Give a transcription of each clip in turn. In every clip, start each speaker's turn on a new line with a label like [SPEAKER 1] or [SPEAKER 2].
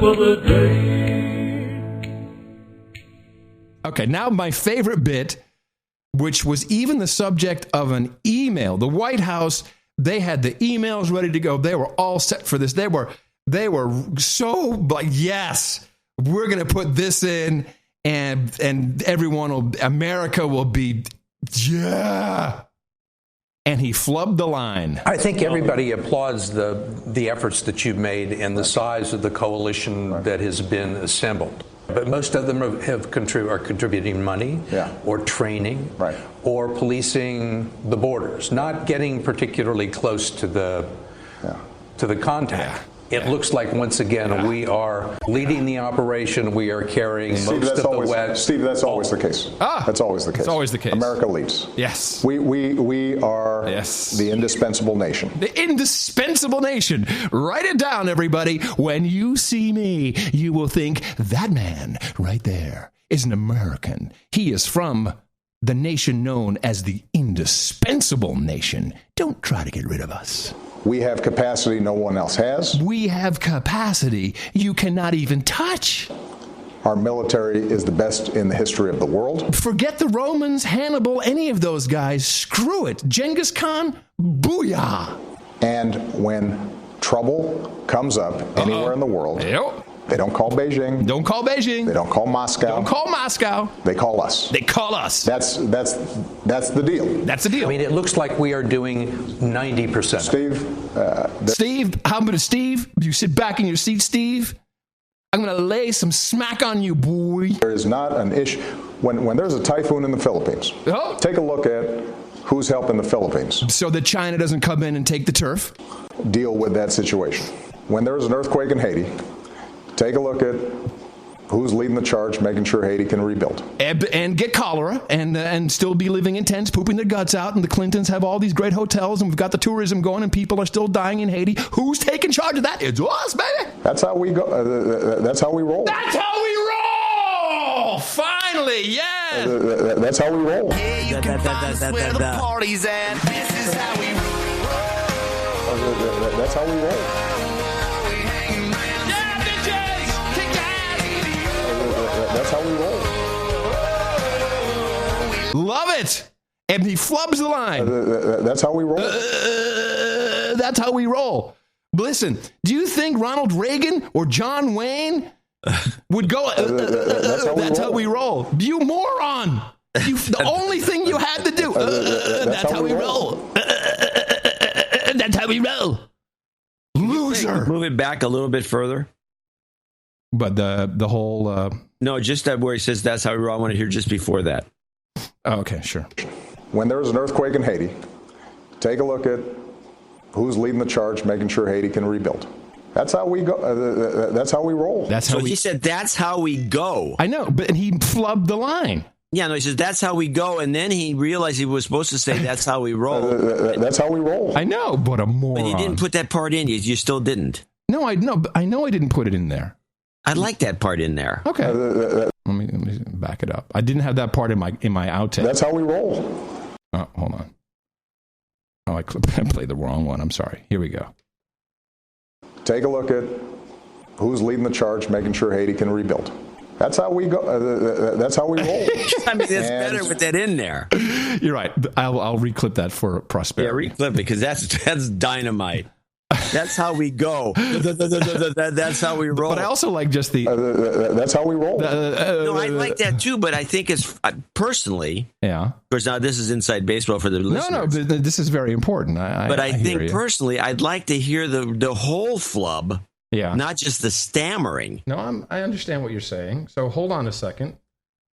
[SPEAKER 1] clip of the day.
[SPEAKER 2] Okay, now my favorite bit, which was even the subject of an email. The White House, they had the emails ready to go. They were all set for this. They were so like, yes, we're going to put this in, and America will be, yeah. And he flubbed the line.
[SPEAKER 3] I think everybody applauds the efforts that you've made and the size of the coalition that has been assembled. But most of them are contributing money or training or policing the borders, not getting particularly close to the contact. It looks like, once again, we are leading the operation. We are carrying most of the West.
[SPEAKER 4] Steve, that's always the case. That's always the case.
[SPEAKER 2] It's always the case.
[SPEAKER 4] America leads.
[SPEAKER 2] Yes.
[SPEAKER 4] We are the indispensable nation.
[SPEAKER 2] The indispensable nation. Write it down, everybody. When you see me, you will think, that man right there is an American. He is from the nation known as the indispensable nation. Don't try to get rid of us.
[SPEAKER 4] We have capacity no one else has.
[SPEAKER 2] We have capacity you cannot even touch.
[SPEAKER 4] Our military is the best in the history of the world.
[SPEAKER 2] Forget the Romans, Hannibal, any of those guys. Screw it. Genghis Khan, booyah.
[SPEAKER 4] And when trouble comes up anywhere in the world, they don't call Beijing.
[SPEAKER 2] Don't call Beijing.
[SPEAKER 4] They don't call Moscow.
[SPEAKER 2] Don't call Moscow.
[SPEAKER 4] They call us.
[SPEAKER 2] They call us.
[SPEAKER 4] That's the deal.
[SPEAKER 2] That's the deal.
[SPEAKER 3] I mean, it looks like we are doing 90%.
[SPEAKER 4] Steve,
[SPEAKER 2] how about Steve? You sit back in your seat, Steve. I'm going to lay some smack on you, boy.
[SPEAKER 4] There is not an issue. When there's a typhoon in the Philippines, take a look at who's helping the Philippines.
[SPEAKER 2] So that China doesn't come in and take the turf?
[SPEAKER 4] Deal with that situation. When there's an earthquake in Haiti, take a look at who's leading the charge, making sure Haiti can rebuild.
[SPEAKER 2] And get cholera and still be living in tents, pooping their guts out. And the Clintons have all these great hotels, and we've got the tourism going, and people are still dying in Haiti. Who's taking charge of that? It's us, baby.
[SPEAKER 4] That's how we go. That's how we roll.
[SPEAKER 2] That's how we roll. Finally, yes.
[SPEAKER 4] That's how we roll.
[SPEAKER 5] Yeah, you can find us where the party's at. This is how we roll.
[SPEAKER 4] That's how we roll. That's how we roll.
[SPEAKER 2] Love it. And he flubs the line.
[SPEAKER 4] That's how we roll.
[SPEAKER 2] That's how we roll. Listen, do you think Ronald Reagan or John Wayne would go, that's how we roll? You moron. The only thing you had to do, that's how we roll. That's how we roll. Loser.
[SPEAKER 6] Move it back a little bit further.
[SPEAKER 2] But the whole...
[SPEAKER 6] No, just that where he says that's how we roll. I want to hear just before that.
[SPEAKER 2] Oh, okay, sure.
[SPEAKER 4] When there's an earthquake in Haiti, take a look at who's leading the charge, making sure Haiti can rebuild. That's how we go. That's how we roll.
[SPEAKER 6] He said that's how we go.
[SPEAKER 2] I know, but he flubbed the line.
[SPEAKER 6] Yeah, no, he says that's how we go, and then he realized he was supposed to say that's how we roll.
[SPEAKER 4] That's how we roll.
[SPEAKER 2] I know, but a moron.
[SPEAKER 6] But you didn't put that part in. You still didn't.
[SPEAKER 2] No, I know I didn't put it in there.
[SPEAKER 6] I'd like that part in there.
[SPEAKER 2] Okay. Let me back it up. I didn't have that part in my outtake.
[SPEAKER 4] That's how we roll.
[SPEAKER 2] Oh, hold on. Oh, I played the wrong one. I'm sorry. Here we go.
[SPEAKER 4] Take a look at who's leading the charge, making sure Haiti can rebuild. That's how we go. That's how we roll.
[SPEAKER 6] I mean, it's better with that in there.
[SPEAKER 2] You're right. I'll reclip that for prosperity.
[SPEAKER 6] Yeah, reclip it because that's dynamite. That's how we go. That's how we roll.
[SPEAKER 2] But I also like just the...
[SPEAKER 4] that's how we roll.
[SPEAKER 6] No, I like that too, but I think it's personally...
[SPEAKER 2] Yeah. Of
[SPEAKER 6] course, now this is inside baseball for the listeners.
[SPEAKER 2] No, this is very important.
[SPEAKER 6] I think personally, I'd like to hear the whole flub, not just the stammering.
[SPEAKER 2] No, I understand what you're saying. So hold on a second,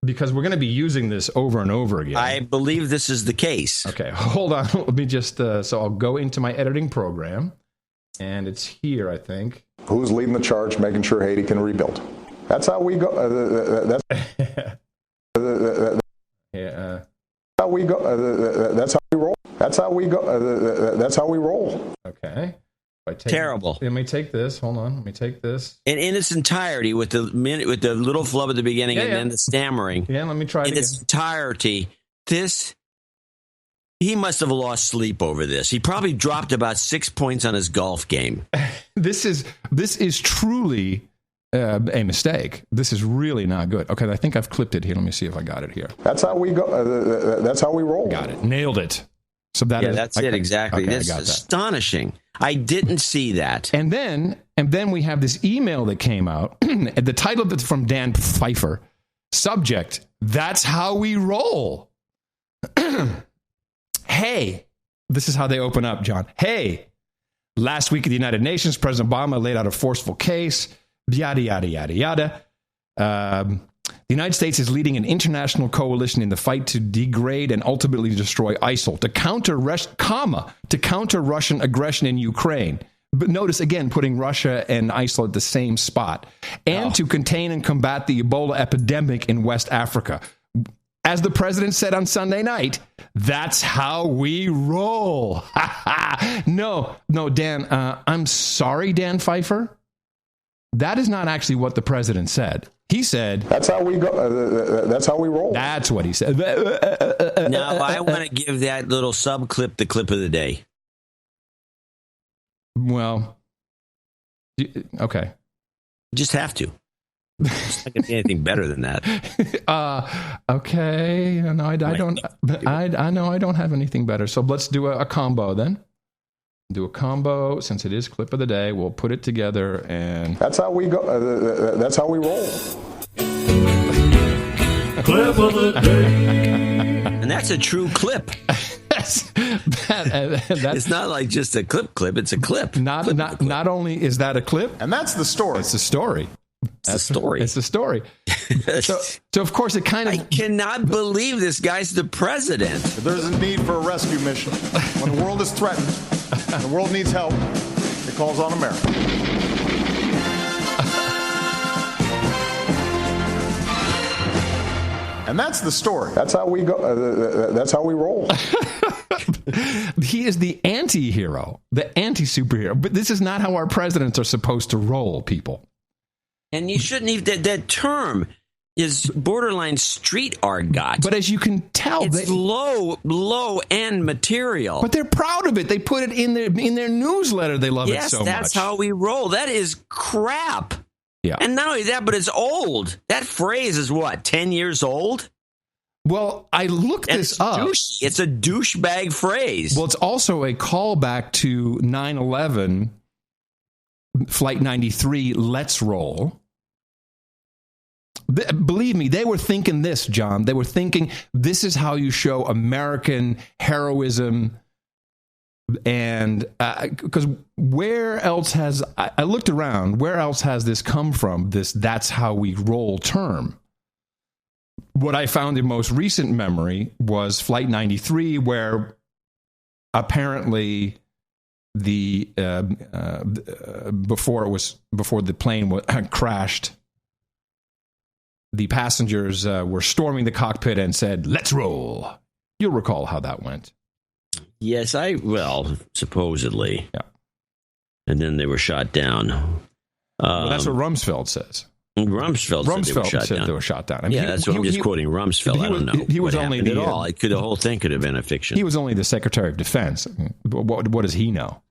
[SPEAKER 2] because we're going to be using this over and over again.
[SPEAKER 6] I believe this is the case.
[SPEAKER 2] Okay, hold on. Let me just... so I'll go into my editing program. And it's here, I think.
[SPEAKER 4] Who's leading the charge, making sure Haiti can rebuild? That's how we go. That's how we go. That's how we roll. That's how we go. That's how we roll.
[SPEAKER 2] Okay.
[SPEAKER 6] Terrible.
[SPEAKER 2] Let me take this. Hold on. Let me take this.
[SPEAKER 6] And in its entirety, with the little flub at the beginning and then the stammering.
[SPEAKER 2] Yeah, let me try it again.
[SPEAKER 6] Its entirety, he must have lost sleep over this. He probably dropped about 6 points on his golf game.
[SPEAKER 2] This is truly a mistake. This is really not good. Okay, I think I've clipped it here. Let me see if I got it here.
[SPEAKER 4] That's how we go. That's how we roll.
[SPEAKER 2] Got it. Nailed it. So
[SPEAKER 6] that's it exactly. Okay, that's astonishing. I didn't see that.
[SPEAKER 2] And then we have this email that came out. The title of it's from Dan Pfeiffer. Subject: That's how we roll. Hey, this is how they open up, John. Hey, last week at the United Nations, President Obama laid out a forceful case. Yada, yada, yada, yada. The United States is leading an international coalition in the fight to degrade and ultimately destroy ISIL, to counter Russian aggression in Ukraine. But notice, again, putting Russia and ISIL at the same spot. And to contain and combat the Ebola epidemic in West Africa. As the president said on Sunday night, that's how we roll. No, Dan, I'm sorry, Dan Pfeiffer. That is not actually what the president said. He said, "That's how we go. That's how we roll." That's what he said.
[SPEAKER 6] Now, I want to give that little sub clip the clip of the day.
[SPEAKER 2] Well, okay.
[SPEAKER 6] Just have to. It's not going to be anything better than that.
[SPEAKER 2] Okay. No, I don't. I know I don't have anything better. So let's do a combo then. Do a combo since it is clip of the day. We'll put it together and
[SPEAKER 4] that's how we go. That's how we roll.
[SPEAKER 6] Clip of the day, and that's a true clip.
[SPEAKER 2] That's
[SPEAKER 6] it's not like just a clip. It's a clip.
[SPEAKER 2] Not only is that a clip,
[SPEAKER 4] and that's the story.
[SPEAKER 2] It's the story.
[SPEAKER 6] It's the story.
[SPEAKER 2] So of course it kind of.
[SPEAKER 6] I cannot believe this guy's the president.
[SPEAKER 4] If there's a need for a rescue mission, when the world is threatened, and the world needs help, it calls on America. And that's the story. That's how we go. That's how we roll.
[SPEAKER 2] He is the anti-hero, the anti-superhero. But this is not how our presidents are supposed to roll, people.
[SPEAKER 6] And you shouldn't even, that term is borderline street argot.
[SPEAKER 2] But as you can tell,
[SPEAKER 6] it's low-end material.
[SPEAKER 2] But they're proud of it. They put it in their newsletter. They love it so much.
[SPEAKER 6] Yes, that's how we roll. That is crap.
[SPEAKER 2] Yeah.
[SPEAKER 6] And not only that, but it's old. That phrase is what, 10 years old?
[SPEAKER 2] Well, I looked this up.
[SPEAKER 6] It's a douchebag phrase.
[SPEAKER 2] Well, it's also a callback to 9/11, Flight 93, Let's Roll. Believe me, they were thinking this, John. They were thinking this is how you show American heroism. And because where else has, I looked around, where else has this come from, that's how we roll term? What I found in most recent memory was Flight 93, where apparently before the plane crashed, the passengers were storming the cockpit and said, "Let's roll." You'll recall how that went.
[SPEAKER 6] Yes, supposedly.
[SPEAKER 2] Yeah.
[SPEAKER 6] And then they were shot down.
[SPEAKER 2] Well, that's what Rumsfeld says.
[SPEAKER 6] Rumsfeld said
[SPEAKER 2] they were shot down. I
[SPEAKER 6] mean, that's what I'm just quoting Rumsfeld. I don't know.
[SPEAKER 2] He was only
[SPEAKER 6] at all. The whole thing could have been a fiction.
[SPEAKER 2] He was only the Secretary of Defense. What does he know?